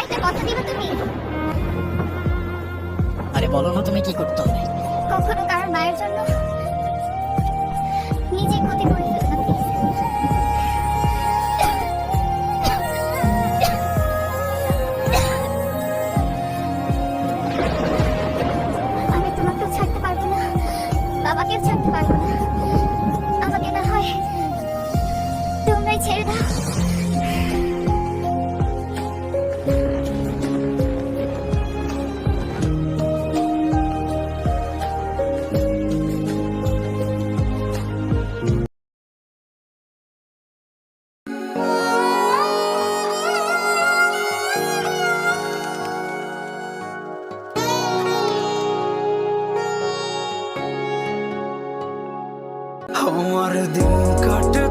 একটা কথা দিবে তুমি? আরে বলো না তুমি কি করতে হবে। কখনো কারোর মায়ের জন্য নিজে ক্ষতি করে ফেলো না প্লিজ। আমি তোমাকেও ছাড়তে পারবো না, বাবাকেও ছাড়তে পারবো না। আমাকে না হয় তোমরাই ছেড়ে দাও। हमारे दिन काटते